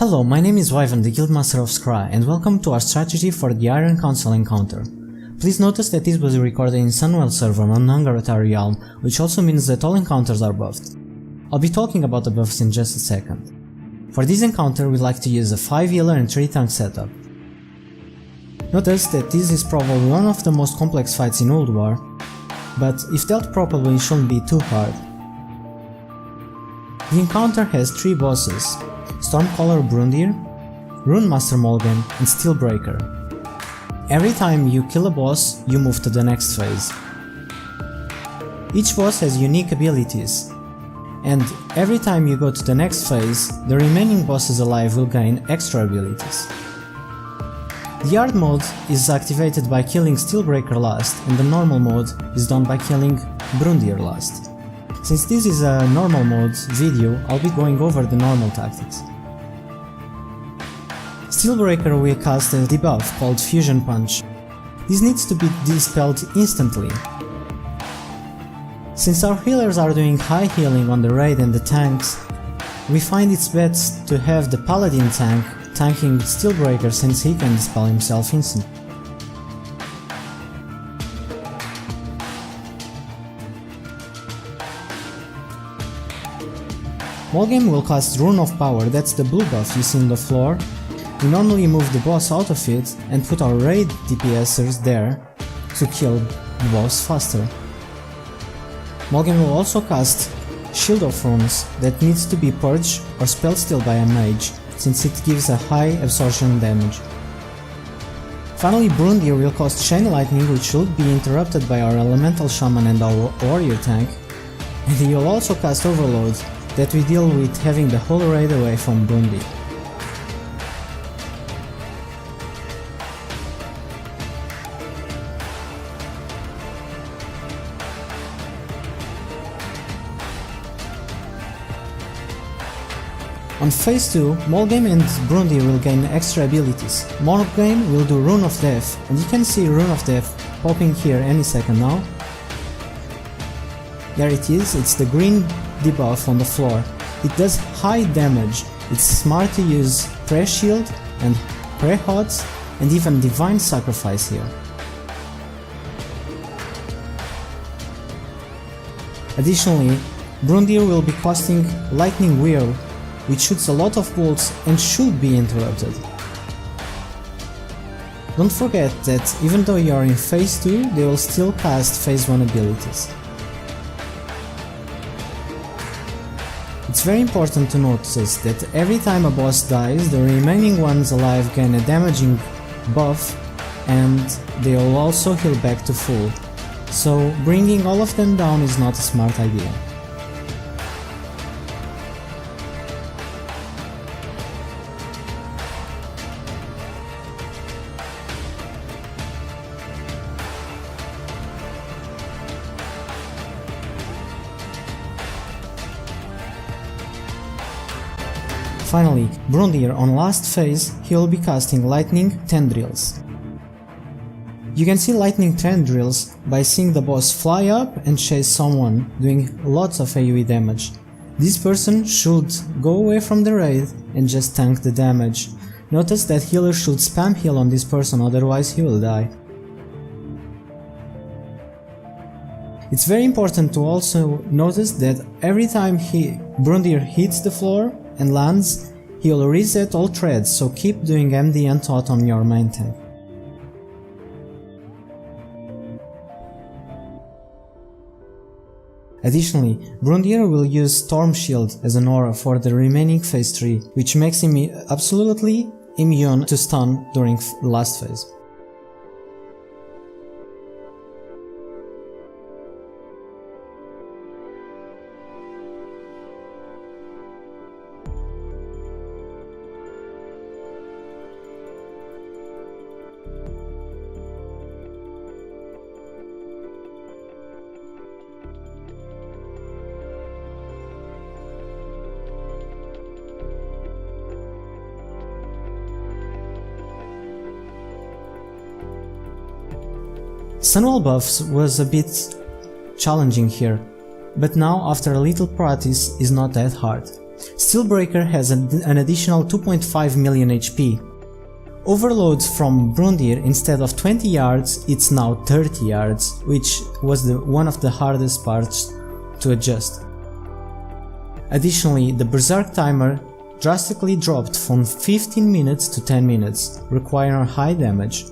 Hello, my name is Wyvern, the Guildmaster of Skra, and welcome to our strategy for the Iron Council encounter. Please notice that this was recorded in Sunwell server on Angrathar realm, which also means that all encounters are buffed. I'll be talking about the buffs in just a second. For this encounter, we like to use a 5 healer and 3 tank setup. Notice that this is probably one of the most complex fights in Ulduar, but if dealt properly it shouldn't be too hard. The encounter has 3 bosses: Stormcaller Brundir, Runemaster Molgan and Steelbreaker. Every time you kill a boss, you move to the next phase. Each boss has unique abilities, and every time you go to the next phase, the remaining bosses alive will gain extra abilities. The hard mode is activated by killing Steelbreaker last, and the normal mode is done by killing Brundir last. Since this is a normal mode video, I'll be going over the normal tactics. Steelbreaker will cast a debuff called Fusion Punch. This needs to be dispelled instantly. Since our healers are doing high healing on the raid and the tanks, we find it's best to have the Paladin tank tanking Steelbreaker since he can dispel himself instantly. Molgan will cast Rune of Power, that's the blue buff you see on the floor. We normally move the boss out of it and put our raid DPSers there to kill the boss faster. Molgan will also cast Shield of Runes that needs to be purged or spell steal by a mage, since it gives a high absorption damage. Finally, Brundir will cast Chain Lightning, which should be interrupted by our Elemental Shaman and our Warrior tank, and he will also cast Overload that we deal with having the whole raid away from Brundir. On phase 2, Molgan and Brundir will gain extra abilities. Molgan will do Rune of Death, and you can see Rune of Death popping here any second now. There it is, it's the green debuff on the floor. It does high damage, it's smart to use Prayer Shield and Prayer Hots and even Divine Sacrifice here. Additionally, Brundir will be casting Lightning Whirl, which shoots a lot of bolts and should be interrupted. Don't forget that even though you are in phase 2, they will still cast phase 1 abilities. It's very important to notice that every time a boss dies, the remaining ones alive gain a damaging buff and they will also heal back to full, so bringing all of them down is not a smart idea. Finally, Brundir on last phase, he will be casting Lightning Tendrils. You can see Lightning Tendrils by seeing the boss fly up and chase someone, doing lots of AoE damage. This person should go away from the raid and just tank the damage. Notice that healer should spam heal on this person, otherwise he will die. It's very important to also notice that every time Brundir hits the floor and lands, he will reset all threads, so keep doing MD and Tot on your main tank. Additionally, Brundir will use Storm Shield as an aura for the remaining phase 3, which makes him absolutely immune to stun during the last phase. Sunwell buffs was a bit challenging here, but now after a little practice is not that hard. Steelbreaker has an additional 2.5 million HP. Overloads from Brundir, instead of 20 yards, it's now 30 yards, which was one of the hardest parts to adjust. Additionally, the Berserk timer drastically dropped from 15 minutes to 10 minutes, requiring high damage.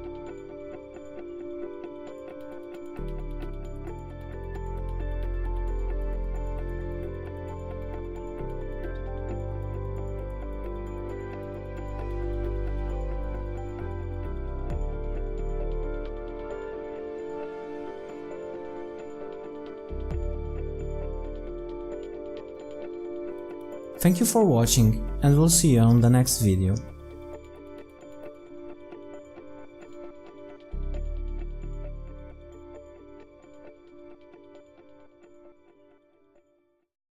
Thank you for watching, and we'll see you on the next video.